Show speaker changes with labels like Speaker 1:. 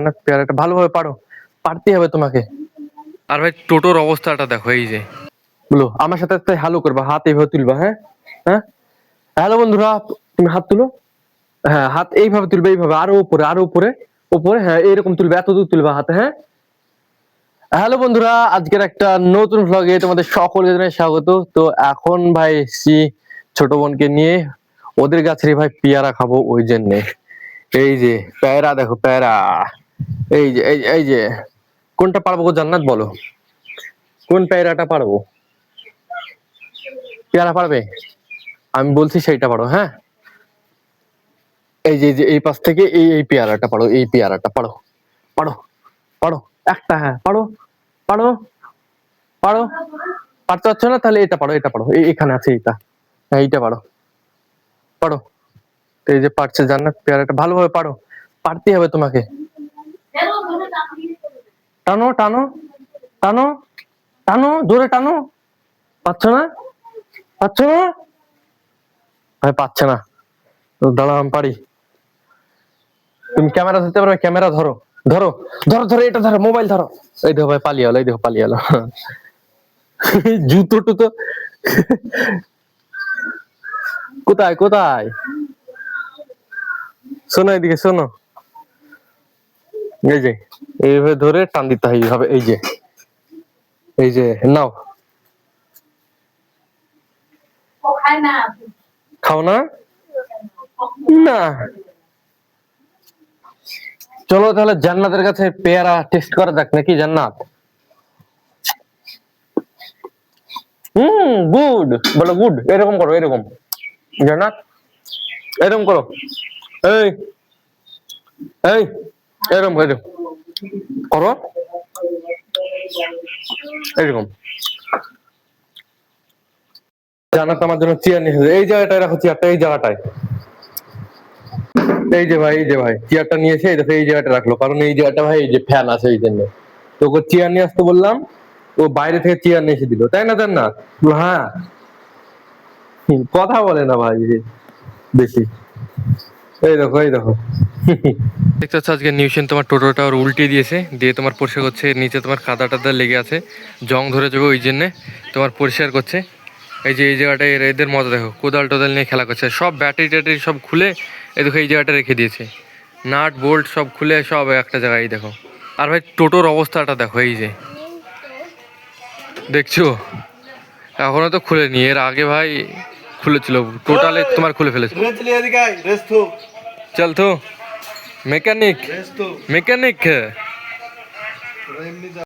Speaker 1: না পেয়ারাটা ভালোভাবে পারো, পারতেই হবে তোমাকে। আর ভাই টোটোর অবস্থাটা দেখো, এই যে বলো আমার সাথে সাথে হ্যালো করবা, হাত এইভাবে তুলবা। হ্যাঁ হ্যাঁ, হ্যালো বন্ধুরা, তুমি হাত তুলো। হ্যাঁ, হাত এইভাবে তুলবে, এইভাবে আরো উপরে, আরো উপরে, উপরে। হ্যাঁ, এইরকম তুলবে, এত দূর তুলবা হাতে। হ্যাঁ, হ্যালো বন্ধুরা, আজকের একটা নতুন ভ্লগে তোমাদের সকলকে জানাই স্বাগত। তো এখন ভাই এসছি ছোট বোনকে নিয়ে, ওদের গাছের ভাই পেয়ারা খাবো, ওই জন্যে। এই যে পেয়ারা দেখো, পেয়ারা। এই যে এই যে কোনটা পারবো গো জান্নাত, বলো কোন পেয়ারাটা পারবো? পেয়ারা পারবে? আমি বলছি সেইটা পারো। হ্যাঁ, এই যে এই পাশ থেকে এই পেয়ারাটা পারো, এই পেয়ারাটা পারো, পারো, পারো একটা। হ্যাঁ পারো, পারো, পারো। পারতে পারছো না? তাহলে এটা পারো, এটা পারো, এখানে আছে এইটা। হ্যাঁ, এইটা পারো, পারো। তো এই যে পারছে জান্নাত, পেয়ারাটা ভালোভাবে পারো, পারতেই হবে তোমাকে। টানো টানো টানো টানো, জোরে টানো। পাচ্ছ না? পাচ্ছ না? ভাই পাচ্ছে না। তো দাঁড়াও, আমি পারি। তুমি ক্যামেরা ধরতে পারবে? ক্যামেরা ধরো, ধরো, ধরো, ধরো, এটা ধরো, মোবাইল ধরো। এই দেখো ভাই পালিয়ে গেলো, এই দেখো পালিয়ে গেলো। জুতো টুতো কোথায় কোথায়? শোনো এদিকে, শোনো। এই যে এইভাবে ধরে টান দিতে হয়, এইভাবে। এই যে এই যে নাও। খাও না? না। চলো তাহলে জান্নাতের কাছে পেয়ারা টেস্ট করা যাক নাকি, জান্নাত? গুড, বলো গুড। এরকম করো, এরকম। জান্নাত এরকম করো। এই এই এরকম এরকম করো, এরকম। জান্নাত আমার জন্য চেয়ার নিয়ে এসেছে। এই জায়গাটায় রাখো চেয়ারটা, এই জায়গাটায়। এই যে ভাই, এই যে ভাই চেয়ারটা নিয়েছে, এই দেখো এই জায়গাটা রাখলো, কারণ এই জায়গাটা ভাই এই যে ফ্যান আছে, এই জন্য। তো ওকে চেয়ার নিয়ে আসতে বললাম, ও বাইরে থেকে চেয়ার নিয়ে এসে দিল, তাই না জান্নাত? হ্যাঁ, কথা বলে না ভাই বেশি। এই দেখো, এই দেখো। দেখতে পাচ্ছ আজকে নিউশন তোমার টোটোটা ওর উল্টে দিয়েছে, দিয়ে তোমার পরিষ্কার করছে। নিচে তোমার কাদা টাদা লেগে আছে, জং ধরে যাবে, ওই জন্যে তোমার পরিষ্কার করছে। এই যে এই জায়গাটায় এদের মজা দেখো, কোদাল টোদাল নিয়ে খেলা করছে। সব ব্যাটারি ট্যাটারি সব খুলে এই দেখো এই জায়গাটা রেখে দিয়েছে, নাট বোল্ট সব খুলে সব একটা জায়গায় দেখো। আর ভাই টোটোর অবস্থাটা দেখো, এই যে দেখছো, এখনো তো খুলেনি, এর আগে ভাই খুলেছিল, টোটালে তোমার খুলে ফেলেছে। চল তো মেকানিক, মেকানিক।